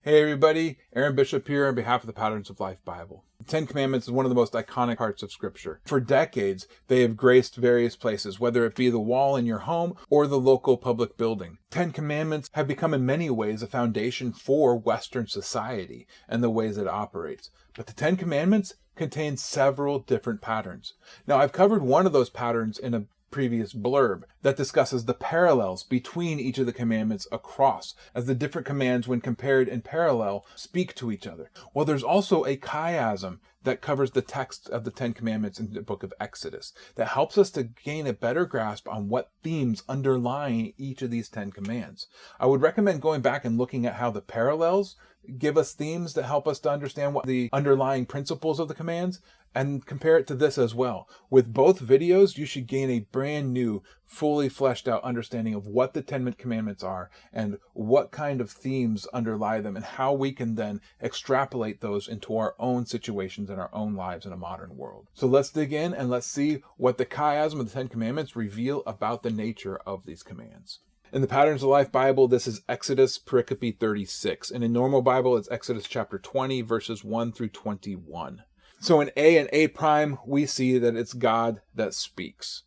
Hey everybody, Aaron Bishop here on behalf of the Patterns of Life Bible. The Ten Commandments is one of the most iconic parts of Scripture. For decades, they have graced various places, whether it be the wall in your home or the local public building. Ten Commandments have become in many ways a foundation for Western society and the ways it operates. But the Ten Commandments contain several different patterns. Now, I've covered one of those patterns in a previous blurb that discusses the parallels between each of the commandments across, as the different commands, when compared in parallel, speak to each other. Well, there's also a chiasm that covers the text of the Ten Commandments in the book of Exodus that helps us to gain a better grasp on what themes underlie each of these Ten Commands. I would recommend going back and looking at how the parallels give us themes that help us to understand what the underlying principles of the commands, and compare it to this as well. With both videos, you should gain a brand new, fully fleshed out understanding of what the Ten Commandments are and what kind of themes underlie them and how we can then extrapolate those into our own situations in our own lives in a modern world. So let's dig in and let's see what the chiasm of the Ten Commandments reveal about the nature of these commands. In the Patterns of Life Bible, this is Exodus pericope 36. And in normal Bible, it's Exodus chapter 20, verses 1 through 21. So in A and A prime, we see that it's God that speaks.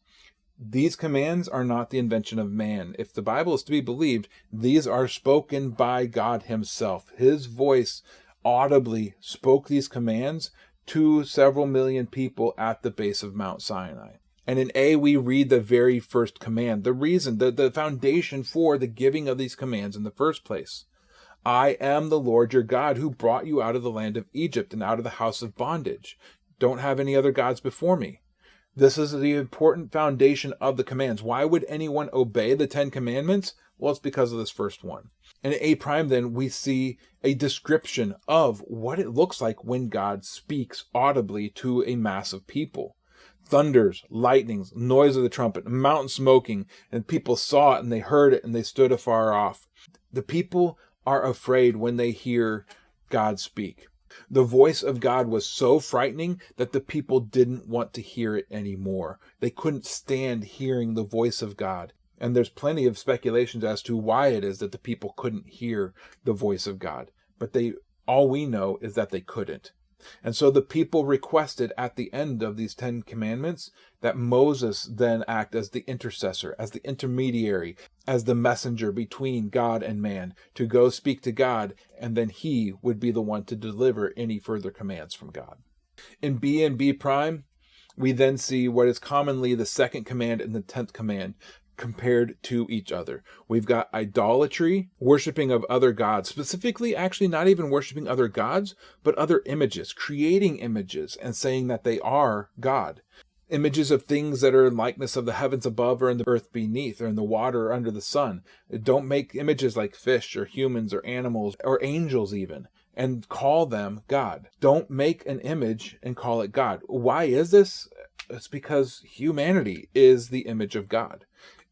These commands are not the invention of man. If the Bible is to be believed, these are spoken by God himself. His voice audibly spoke these commands to several million people at the base of Mount Sinai. And in A, we read the very first command, the reason, the foundation for the giving of these commands in the first place. I am the Lord your God who brought you out of the land of Egypt and out of the house of bondage. Don't have any other gods before me. This is the important foundation of the commands. Why would anyone obey the Ten Commandments? Well, it's because of this first one. In A prime, then, we see a description of what it looks like when God speaks audibly to a mass of people. Thunders, lightnings, noise of the trumpet, mountain smoking, and people saw it and they heard it and they stood afar off. The people are afraid when they hear God speak. The voice of God was so frightening that the people didn't want to hear it anymore. They couldn't stand hearing the voice of God. And there's plenty of speculations as to why it is that the people couldn't hear the voice of God. But all we know is that they couldn't. And so the people requested at the end of these Ten Commandments that Moses then act as the intercessor, as the intermediary, as the messenger between God and man, to go speak to God, and then he would be the one to deliver any further commands from God. In B and B prime, we then see what is commonly the second command and the 10th command compared to each other. We've got idolatry, worshiping of other gods, specifically actually not even worshiping other gods, but other images, creating images and saying that they are God. Images of things that are in likeness of the heavens above or in the earth beneath or in the water or under the sun. Don't make images like fish or humans or animals or angels even and call them God. Don't make an image and call it God. Why is this? It's because humanity is the image of God.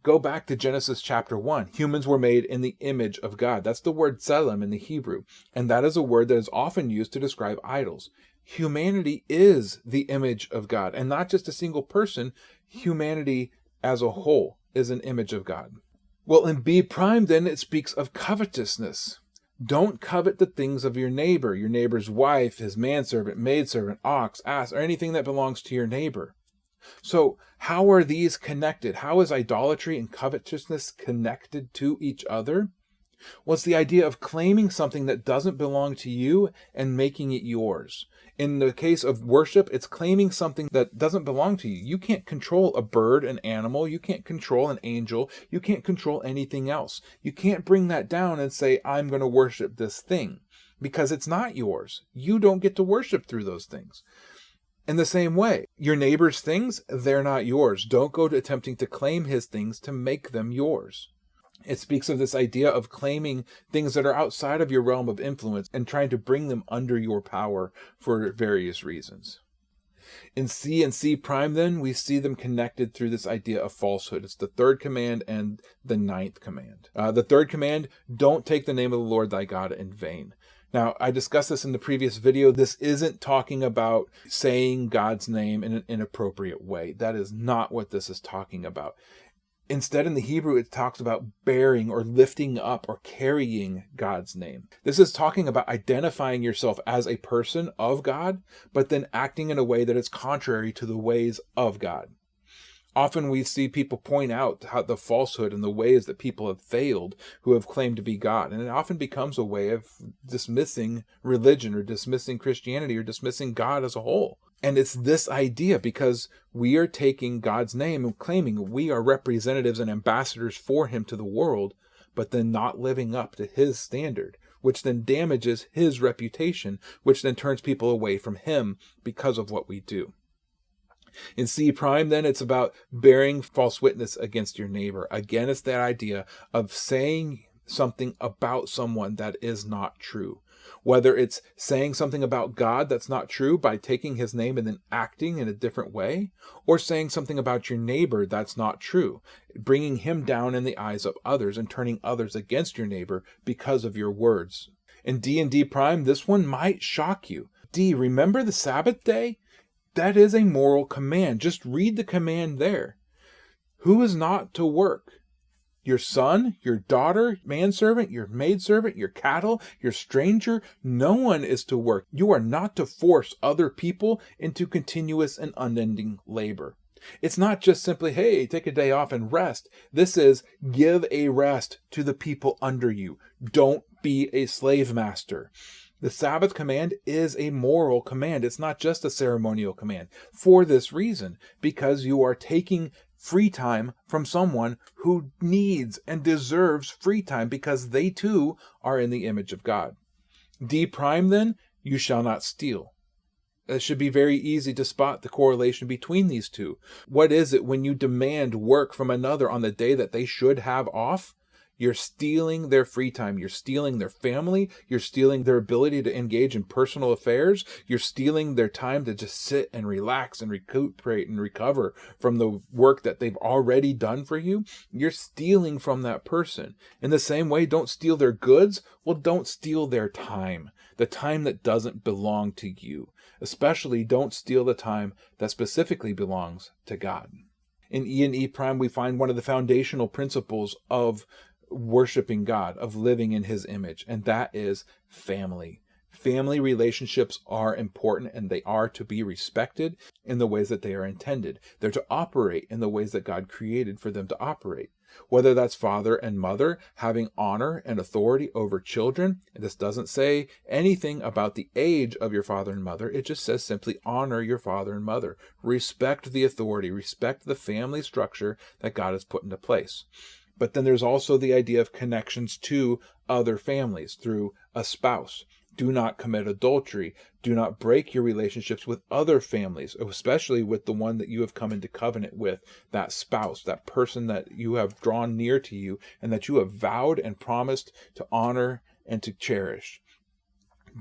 Go back to Genesis chapter 1. Humans were made in the image of God. That's the word tselem in the Hebrew. And that is a word that is often used to describe idols. Humanity is the image of God. And not just a single person. Humanity as a whole is an image of God. Well, in B prime, then, it speaks of covetousness. Don't covet the things of your neighbor's wife, his manservant, maidservant, ox, ass, or anything that belongs to your neighbor. So how are these connected? How is idolatry and covetousness connected to each other? Well, it's the idea of claiming something that doesn't belong to you and making it yours. In the case of worship, it's claiming something that doesn't belong to you. You can't control a bird, an animal. You can't control an angel. You can't control anything else. You can't bring that down and say, I'm going to worship this thing, because it's not yours. You don't get to worship through those things. In the same way, your neighbor's things, they're not yours. Don't go to attempting to claim his things to make them yours. It speaks of this idea of claiming things that are outside of your realm of influence and trying to bring them under your power for various reasons. In C and C prime, then, we see them connected through this idea of falsehood. It's the third command and the 9th command. The third command, don't take the name of the Lord thy God in vain. Now, I discussed this in the previous video. This isn't talking about saying God's name in an inappropriate way. That is not what this is talking about. Instead, in the Hebrew, it talks about bearing or lifting up or carrying God's name. This is talking about identifying yourself as a person of God, but then acting in a way that is contrary to the ways of God. Often we see people point out how the falsehood and the ways that people have failed who have claimed to be God. And it often becomes a way of dismissing religion or dismissing Christianity or dismissing God as a whole. And it's this idea, because we are taking God's name and claiming we are representatives and ambassadors for him to the world, but then not living up to his standard, which then damages his reputation, which then turns people away from him because of what we do. In C prime, then, it's about bearing false witness against your neighbor. Again, it's that idea of saying something about someone that is not true. Whether it's saying something about God that's not true by taking his name and then acting in a different way, or saying something about your neighbor that's not true, bringing him down in the eyes of others and turning others against your neighbor because of your words. In D and D prime, this one might shock you. D, remember the Sabbath day? That is a moral command. Just read the command there. Who is not to work? Your son, your daughter, manservant, your maidservant, your cattle, your stranger. No one is to work. You are not to force other people into continuous and unending labor. It's not just simply, hey, take a day off and rest. This is give a rest to the people under you. Don't be a slave master. The Sabbath command is a moral command. It's not just a ceremonial command. For this reason, because you are taking free time from someone who needs and deserves free time, because they too are in the image of God. D prime, then, you shall not steal. It should be very easy to spot the correlation between these two. What is it when you demand work from another on the day that they should have off? You're stealing their free time. You're stealing their family. You're stealing their ability to engage in personal affairs. You're stealing their time to just sit and relax and recuperate and recover from the work that they've already done for you. You're stealing from that person. In the same way, don't steal their goods. Well, don't steal their time, the time that doesn't belong to you. Especially don't steal the time that specifically belongs to God. In E and E prime, we find one of the foundational principles of worshiping God, of living in his image, and that is family. Family relationships are important, and they are to be respected in the ways that they are intended. They're to operate in the ways that God created for them to operate. Whether that's father and mother having honor and authority over children. This doesn't say anything about the age of your father and mother. It just says simply honor your father and mother. Respect the authority. Respect the family structure that God has put into place. But then there's also the idea of connections to other families through a spouse. Do not commit adultery. Do not break your relationships with other families, especially with the one that you have come into covenant with, that spouse, that person that you have drawn near to you and that you have vowed and promised to honor and to cherish.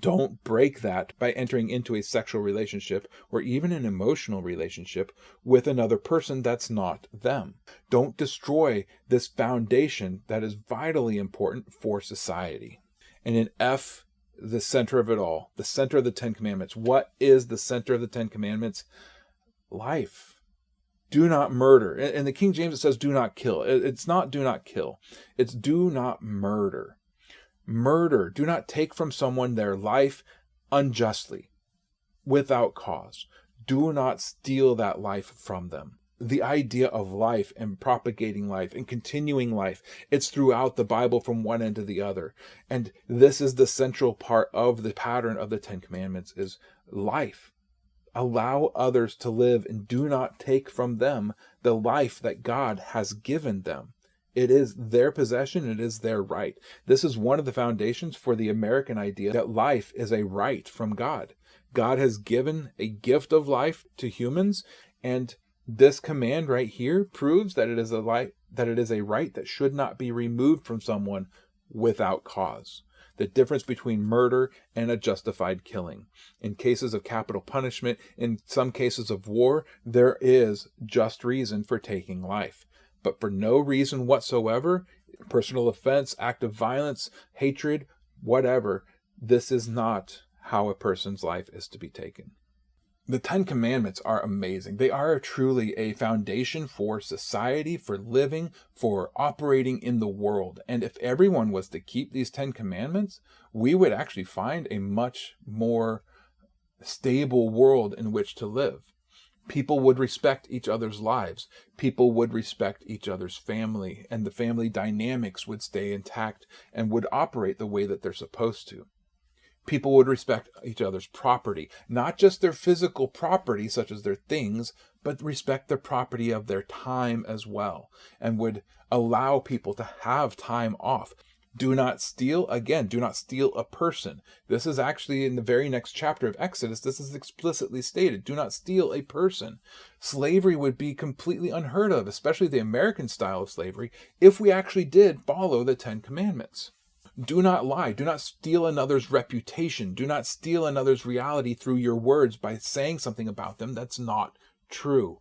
Don't break that by entering into a sexual relationship or even an emotional relationship with another person that's not them. Don't destroy this foundation that is vitally important for society. And in F, the center of it all, the center of the Ten Commandments. What is the center of the Ten Commandments? Life. Do not murder. In the King James, it says do not kill. It's not do not kill. It's do not murder. Murder. Do not take from someone their life unjustly, without cause. Do not steal that life from them. The idea of life and propagating life and continuing life, it's throughout the Bible from one end to the other. And this is the central part of the pattern of the Ten Commandments is life. Allow others to live and do not take from them the life that God has given them. It is their possession. It is their right. This is one of the foundations for the American idea that life is a right from God. God has given a gift of life to humans, and this command right here proves that it is a right that should not be removed from someone without cause. The difference between murder and a justified killing. In cases of capital punishment, in some cases of war, there is just reason for taking life. But for no reason whatsoever, personal offense, act of violence, hatred, whatever, this is not how a person's life is to be taken. The Ten Commandments are amazing. They are truly a foundation for society, for living, for operating in the world. And if everyone was to keep these Ten Commandments, we would actually find a much more stable world in which to live. People would respect each other's lives. People would respect each other's family, and the family dynamics would stay intact and would operate the way that they're supposed to. People would respect each other's property, not just their physical property, such as their things, but respect the property of their time as well, and would allow people to have time off. Do not steal. Again, do not steal a person. This is actually in the very next chapter of Exodus. This is explicitly stated. Do not steal a person. Slavery would be completely unheard of, especially the American style of slavery, if we actually did follow the Ten Commandments. Do not lie. Do not steal another's reputation. Do not steal another's reality through your words by saying something about them that's not true.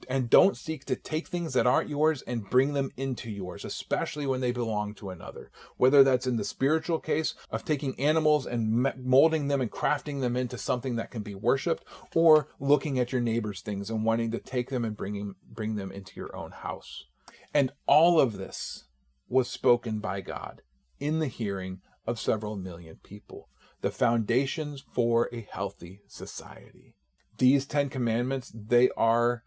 And don't seek to take things that aren't yours and bring them into yours, especially when they belong to another. Whether that's in the spiritual case of taking animals and molding them and crafting them into something that can be worshipped, or looking at your neighbor's things and wanting to take them and bring them into your own house. And all of this was spoken by God in the hearing of several million people. The foundations for a healthy society. These Ten Commandments, they are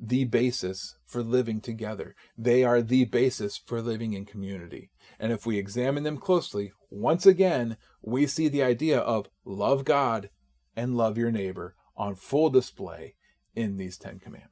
the basis for living together. They are the basis for living in community. And if we examine them closely, once again, we see the idea of love God and love your neighbor on full display in these Ten Commandments.